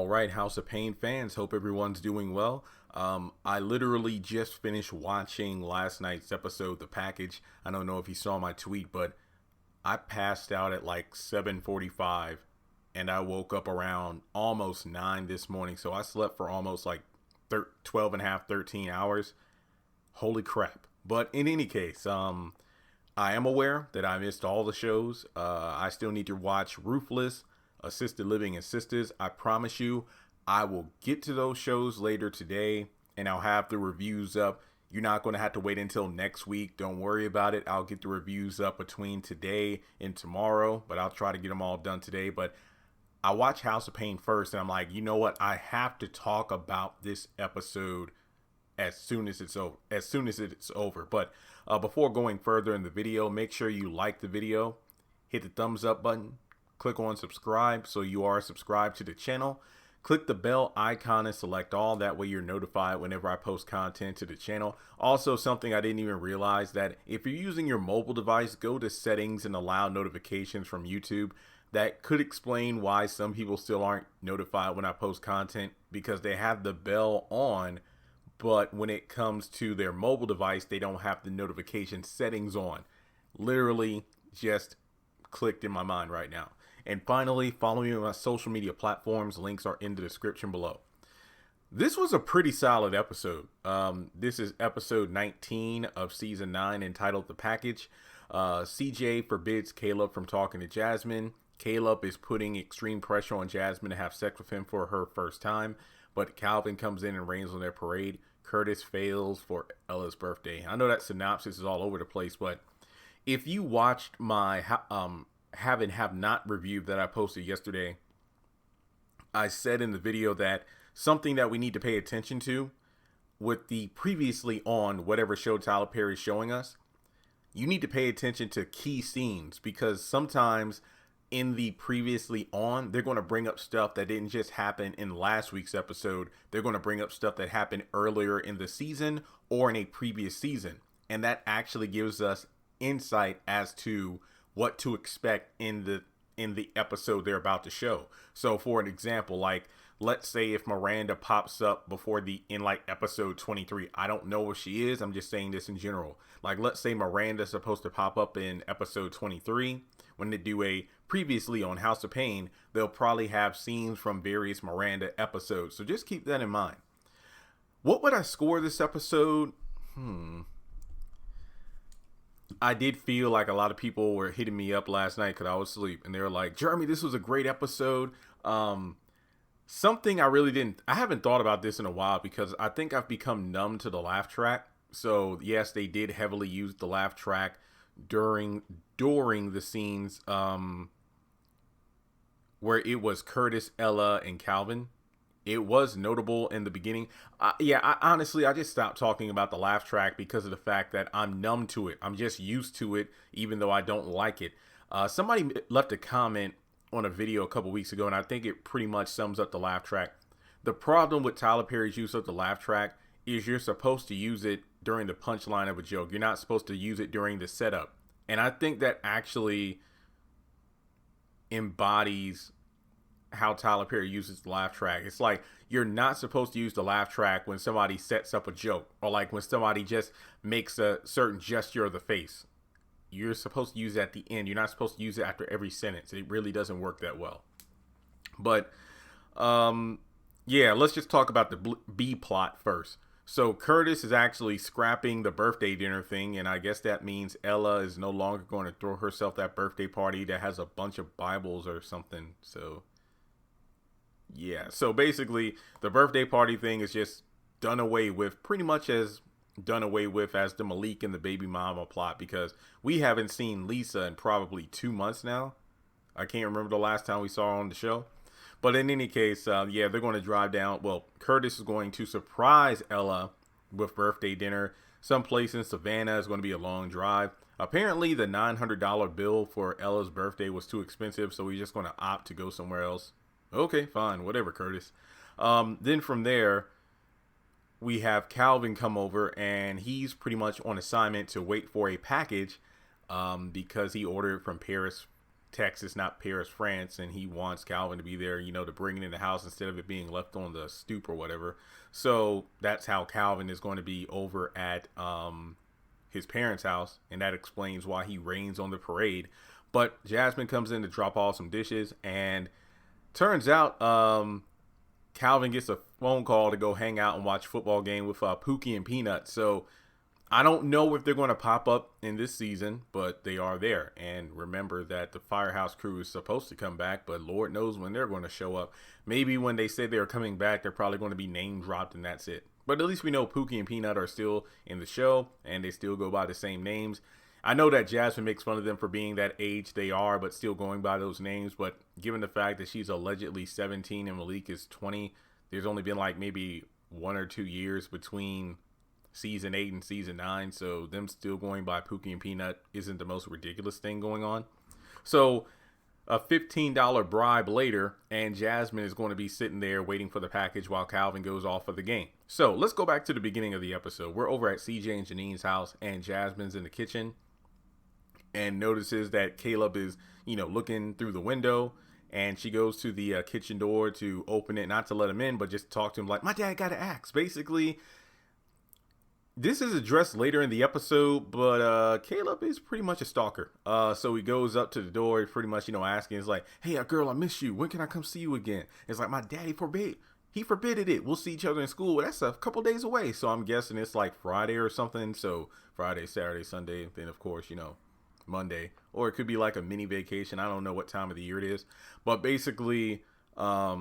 All right, House of Payne fans, hope everyone's doing well. I literally just finished watching last night's episode, The Package. I don't know if you saw my tweet, but I passed out at like 7:45 and I woke up around almost 9 this morning. So I slept for almost like 12 and a half, 13 hours. Holy crap. But in any case, I am aware that I missed all the shows. I still need to watch Ruthless, Assisted Living, and Sisters. I promise you, I will get to those shows later today, and I'll have the reviews up. You're not going to have to wait until next week. Don't worry about it. I'll get the reviews up between today and tomorrow, but I'll try to get them all done today. But I watched House of Payne first, and I'm like, you know what? I have to talk about this episode as soon as it's over. But before going further in the video, make sure you like the video, hit the thumbs up button, click on subscribe so you are subscribed to the channel. Click the bell icon and select all. That way you're notified whenever I post content to the channel. Also, something I didn't even realize, that if you're using your mobile device, go to settings and allow notifications from YouTube. That could explain why some people still aren't notified when I post content, because they have the bell on, but when it comes to their mobile device, they don't have the notification settings on. Literally just clicked in my mind right now. And finally, follow me on my social media platforms. Links are in the description below. This was a pretty solid episode. This is episode 19 of season 9, entitled The Package. CJ forbids Caleb from talking to Jasmine. Caleb is putting extreme pressure on Jasmine to have sex with him for her first time, but Calvin comes in and rains on their parade. Curtis fails for Ella's birthday. I know that synopsis is all over the place, but if you watched my have and have not review that I posted yesterday, I said in the video that something that we need to pay attention to with the previously on whatever show Tyler Perry is showing us, you need to pay attention to key scenes, because sometimes in the previously on, they're going to bring up stuff that didn't just happen in last week's episode. They're going to bring up stuff that happened earlier in the season or in a previous season. And that actually gives us insight as to what to expect in the episode they're about to show. So for an example, like, let's say if Miranda pops up in like episode 23, I don't know if she is, I'm just saying this in general. Like, let's say Miranda's supposed to pop up in episode 23. When they do a previously on House of Payne, they'll probably have scenes from various Miranda episodes. So just keep that in mind. What would I score this episode? I did feel like a lot of people were hitting me up last night because I was asleep, and they were like, Jeremy, this was a great episode. Something I haven't thought about this in a while, because I think I've become numb to the laugh track. So yes, they did heavily use the laugh track during the scenes where it was Curtis, Ella, and Calvin. It was notable in the beginning. Honestly, I just stopped talking about the laugh track because of the fact that I'm numb to it. I'm just used to it, even though I don't like it. Somebody left a comment on a video a couple weeks ago, and I think it pretty much sums up the laugh track. The problem with Tyler Perry's use of the laugh track is you're supposed to use it during the punchline of a joke. You're not supposed to use it during the setup. And I think that actually embodies how Tyler Perry uses the laugh track. It's like, you're not supposed to use the laugh track when somebody sets up a joke, or like when somebody just makes a certain gesture of the face. You're supposed to use it at the end. You're not supposed to use it after every sentence. It really doesn't work that well. But let's just talk about the B plot first. So Curtis is actually scrapping the birthday dinner thing, and I guess that means Ella is no longer going to throw herself that birthday party that has a bunch of Bibles or something. So yeah, so basically the birthday party thing is just done away with, pretty much as done away with as the Malik and the baby mama plot, because we haven't seen Lisa in probably 2 months now. I can't remember the last time we saw her on the show. But in any case, they're going to drive down. Well, Curtis is going to surprise Ella with birthday dinner. Someplace in Savannah. Is going to be a long drive. Apparently, the $900 bill for Ella's birthday was too expensive, so he's just going to opt to go somewhere else. Okay, fine. Whatever, Curtis. Then from there, we have Calvin come over, and he's pretty much on assignment to wait for a package because he ordered from Paris Texas, not Paris, France, and he wants Calvin to be there, to bring it in the house instead of it being left on the stoop or whatever. So that's how Calvin is going to be over at his parents' house, and that explains why he rains on the parade. But Jasmine comes in to drop off some dishes, and turns out Calvin gets a phone call to go hang out and watch a football game with Pookie and Peanut. So I don't know if they're going to pop up in this season, but they are there. And remember that the Firehouse crew is supposed to come back, but Lord knows when they're going to show up. Maybe when they say they're coming back, they're probably going to be name dropped and that's it. But at least we know Pookie and Peanut are still in the show and they still go by the same names. I know that Jasmine makes fun of them for being that age they are, but still going by those names. But given the fact that she's allegedly 17 and Malik is 20, there's only been like maybe 1 or 2 years between season 8 and season 9. So them still going by Pookie and Peanut isn't the most ridiculous thing going on. So a $15 bribe later, and Jasmine is going to be sitting there waiting for the package while Calvin goes off for the game. So let's go back to the beginning of the episode. We're over at CJ and Janine's house, and Jasmine's in the kitchen and notices that Caleb is, looking through the window, and she goes to the kitchen door to open it, not to let him in, but just talk to him like, my dad got an axe. Basically, this is addressed later in the episode, but Caleb is pretty much a stalker. So he goes up to the door, pretty much, asking, it's like, hey, girl, I miss you. When can I come see you again? It's like, my daddy forbade. He forbidded it. We'll see each other in school. That's a couple days away. So I'm guessing it's like Friday or something. So Friday, Saturday, Sunday. Then, of course, Monday. Or it could be like a mini vacation. I don't know what time of the year it is. But basically, I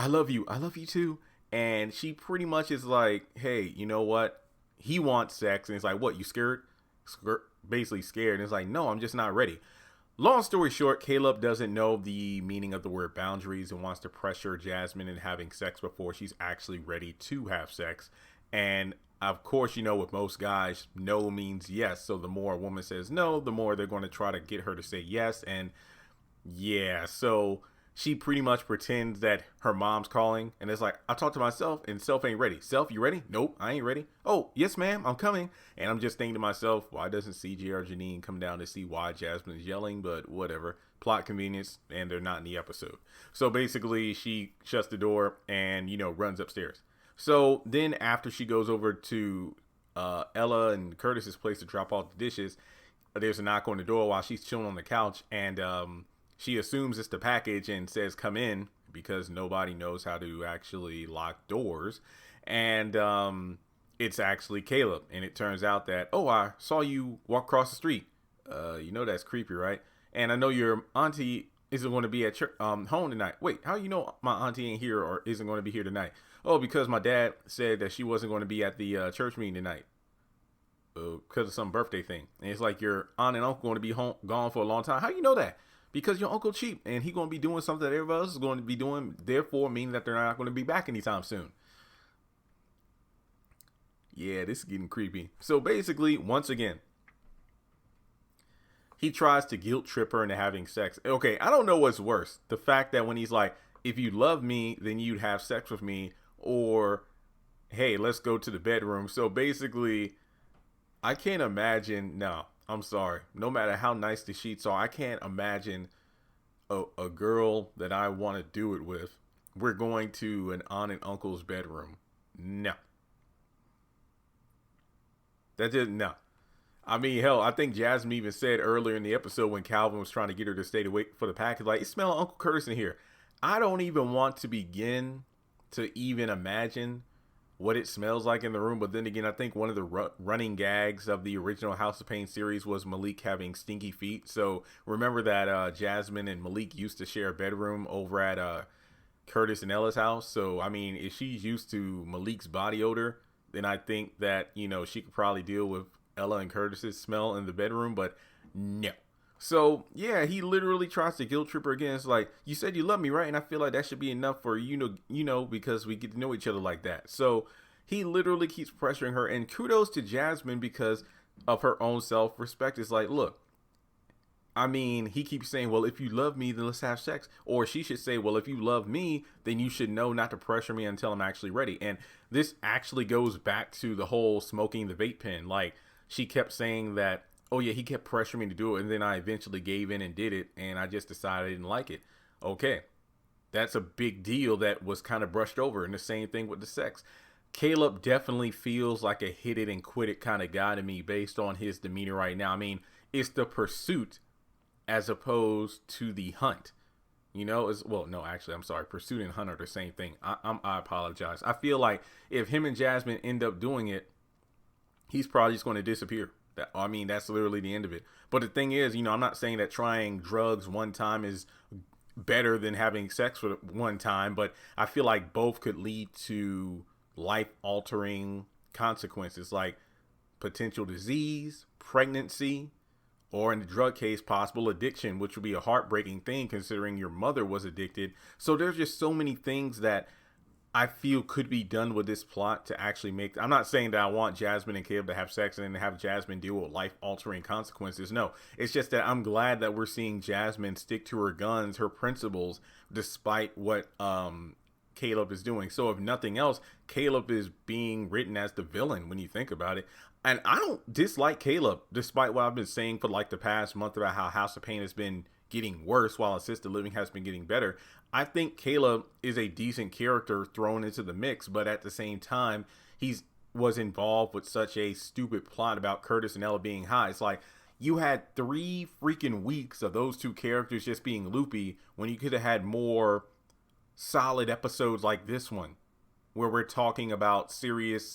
love you. I love you too. And she pretty much is like, hey, you know what? He wants sex. And it's like, what, you scared? Basically scared. And it's like, no, I'm just not ready. Long story short, Caleb doesn't know the meaning of the word boundaries and wants to pressure Jasmine into having sex before she's actually ready to have sex. And of course, with most guys, no means yes. So the more a woman says no, the more they're going to try to get her to say yes. And yeah, so she pretty much pretends that her mom's calling. And it's like, I talked to myself and self ain't ready. Self, you ready? Nope, I ain't ready. Oh, yes, ma'am, I'm coming. And I'm just thinking to myself, why doesn't CJ or Janine come down to see why Jasmine is yelling? But whatever. Plot convenience, and they're not in the episode. So basically, she shuts the door and, runs upstairs. So then after she goes over to Ella and Curtis's place to drop off the dishes, there's a knock on the door while she's chilling on the couch. And she assumes it's the package and says, come in, because nobody knows how to actually lock doors. And it's actually Caleb. And it turns out that, oh, I saw you walk across the street. That's creepy, right? And I know your auntie isn't going to be at church, home tonight. Wait, how you know my auntie ain't here or isn't going to be here tonight? Oh, because my dad said that she wasn't going to be at the church meeting tonight because of some birthday thing. And it's like your aunt and uncle going to be gone for a long time. How you know that? Because your uncle cheap and he going to be doing something that everybody else is going to be doing, therefore meaning that they're not going to be back anytime soon. Yeah, this is getting creepy. So basically, once again, he tries to guilt trip her into having sex. Okay, I don't know what's worse. The fact that when he's like, if you love me, then you'd have sex with me. Or, hey, let's go to the bedroom. So basically, I can't imagine. No, I'm sorry. No matter how nice the sheets are, I can't imagine a girl that I want to do it with. We're going to an aunt and uncle's bedroom. No. That just, no. I mean, hell, I think Jasmine even said earlier in the episode when Calvin was trying to get her to stay awake for the package, like, it's smelling Uncle Curtis in here. I don't even want to begin to even imagine what it smells like in the room. But then again, I think one of the running gags of the original House of Payne series was Malik having stinky feet. So remember that Jasmine and Malik used to share a bedroom over at Curtis and Ella's house. So, I mean, if she's used to Malik's body odor, then I think that, she could probably deal with Ella and Curtis's smell in the bedroom. But no. So, yeah, he literally tries to guilt trip her again. It's like, you said you love me, right? And I feel like that should be enough for, because we get to know each other like that. So he literally keeps pressuring her. And kudos to Jasmine because of her own self-respect. It's like, look, I mean, he keeps saying, well, if you love me, then let's have sex. Or she should say, well, if you love me, then you should know not to pressure me until I'm actually ready. And this actually goes back to the whole smoking the vape pen. Like, she kept saying that oh yeah, he kept pressuring me to do it, and then I eventually gave in and did it, and I just decided I didn't like it. Okay, that's a big deal that was kind of brushed over. And the same thing with the sex. Caleb definitely feels like a hit it and quit it kind of guy to me based on his demeanor right now. I mean, it's the pursuit as opposed to the hunt. You know, is well, no, actually, I'm sorry. Pursuit and hunt are the same thing. I apologize. I feel like if him and Jasmine end up doing it, he's probably just going to disappear. I mean, that's literally the end of it. But the thing is, I'm not saying that trying drugs one time is better than having sex for one time, but I feel like both could lead to life altering consequences like potential disease, pregnancy, or in the drug case, possible addiction, which would be a heartbreaking thing considering your mother was addicted. So there's just so many things that I feel could be done with this plot to actually make. I'm not saying that I want Jasmine and Caleb to have sex and then have Jasmine deal with life altering consequences. No, it's just that I'm glad that we're seeing Jasmine stick to her guns, her principles, despite what Caleb is doing. So if nothing else, Caleb is being written as the villain when you think about it. And I don't dislike Caleb, despite what I've been saying for like the past month about how House of Payne has been getting worse while assisted living has been getting better. I think Caleb is a decent character thrown into the mix, but at the same time, he's was involved with such a stupid plot about Curtis and Ella being high. It's like you had 3 freaking weeks of those two characters just being loopy when you could have had more solid episodes like this one, where we're talking about serious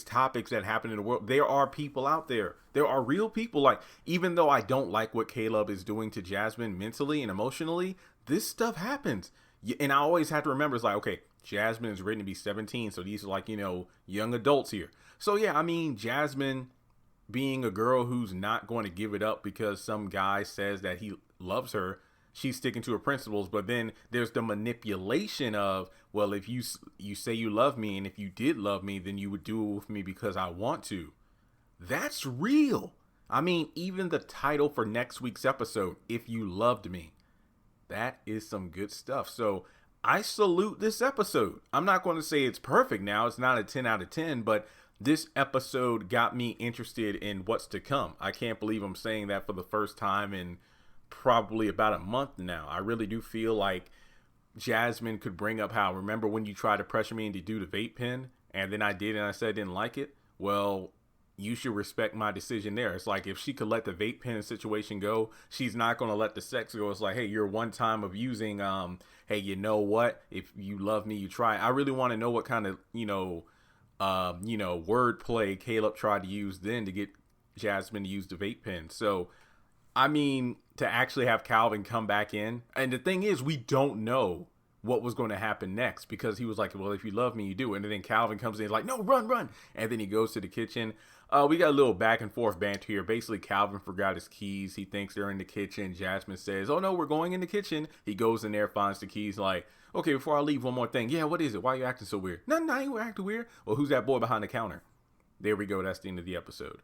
topics that happen in the world. There are people out there. There are real people. Like, even though I don't like what Caleb is doing to Jasmine mentally and emotionally, this stuff happens. And I always have to remember, it's like, okay, Jasmine is written to be 17. So these are like, young adults here. So yeah, I mean, Jasmine being a girl who's not going to give it up because some guy says that he loves her, she's sticking to her principles. But then there's the manipulation of, well, if you say you love me, and if you did love me, then you would do it with me because I want to. That's real. I mean, even the title for next week's episode, If You Loved Me, that is some good stuff. So I salute this episode. I'm not going to say it's perfect now. It's not a 10 out of 10, but this episode got me interested in what's to come. I can't believe I'm saying that for the first time in probably about a month now. I really do feel like Jasmine could bring up how, remember when you tried to pressure me into do the vape pen and then I did and I said I didn't like it? Well, you should respect my decision there. It's like, if she could let the vape pen situation go, she's not going to let the sex go. It's like, hey, you're one time of using, hey, you know what? If you love me, you try. I really want to know what kind of, wordplay Caleb tried to use then to get Jasmine to use the vape pen. So, I mean, to actually have Calvin come back in. And the thing is, we don't know what was going to happen next, because he was like, well, if you love me, you do. And then Calvin comes in like, no, run. And then he goes to the kitchen. We got a little back and forth banter here. Basically, Calvin forgot his keys. He thinks they're in the kitchen. Jasmine says, oh, no, we're going in the kitchen. He goes in there, finds the keys, like, okay, before I leave, one more thing. Yeah, what is it? Why are you acting so weird? Nothing, I ain't acting weird. Well, who's that boy behind the counter? There we go. That's the end of the episode.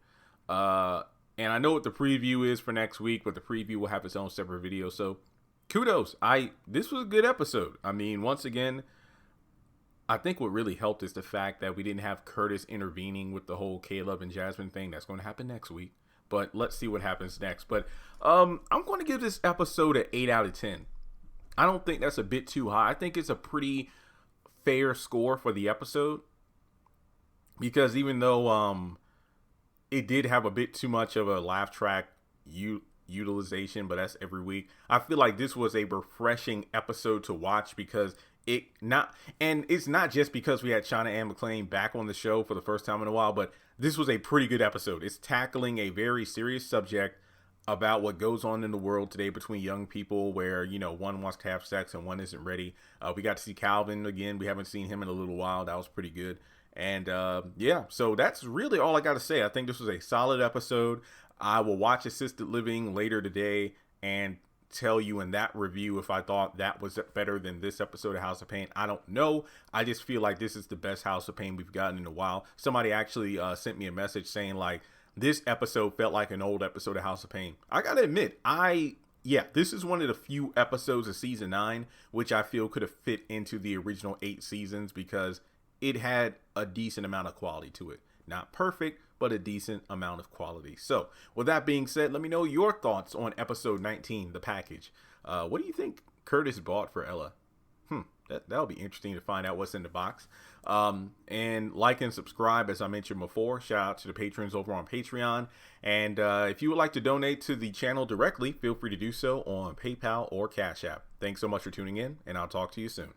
And I know what the preview is for next week, but the preview will have its own separate video. So kudos. This was a good episode. I mean, once again, I think what really helped is the fact that we didn't have Curtis intervening with the whole Caleb and Jasmine thing. That's going to happen next week, but let's see what happens next. But I'm going to give this episode an 8 out of 10. I don't think that's a bit too high. I think it's a pretty fair score for the episode, because even though it did have a bit too much of a laugh track utilization, but that's every week, I feel like this was a refreshing episode to watch, because it's not just because we had Shauna Ann McClain back on the show for the first time in a while, but this was a pretty good episode. It's tackling a very serious subject about what goes on in the world today between young people, where, one wants to have sex and one isn't ready. We got to see Calvin again. We haven't seen him in a little while. That was pretty good. And yeah, so that's really all I got to say. I think this was a solid episode. I will watch Assisted Living later today and tell you in that review if I thought that was better than this episode of House of Payne. I don't know. I just feel like this is the best House of Payne we've gotten in a while. Somebody actually sent me a message saying like, this episode felt like an old episode of House of Payne. I gotta admit, this is one of the few episodes of season 9 which I feel could have fit into the original 8 seasons, because it had a decent amount of quality to it. Not perfect, but a decent amount of quality. So with that being said, let me know your thoughts on episode 19, the package. What do you think Curtis bought for Ella? That'll be interesting to find out what's in the box. And like and subscribe, as I mentioned before. Shout out to the patrons over on Patreon. And if you would like to donate to the channel directly, feel free to do so on PayPal or Cash App. Thanks so much for tuning in, and I'll talk to you soon.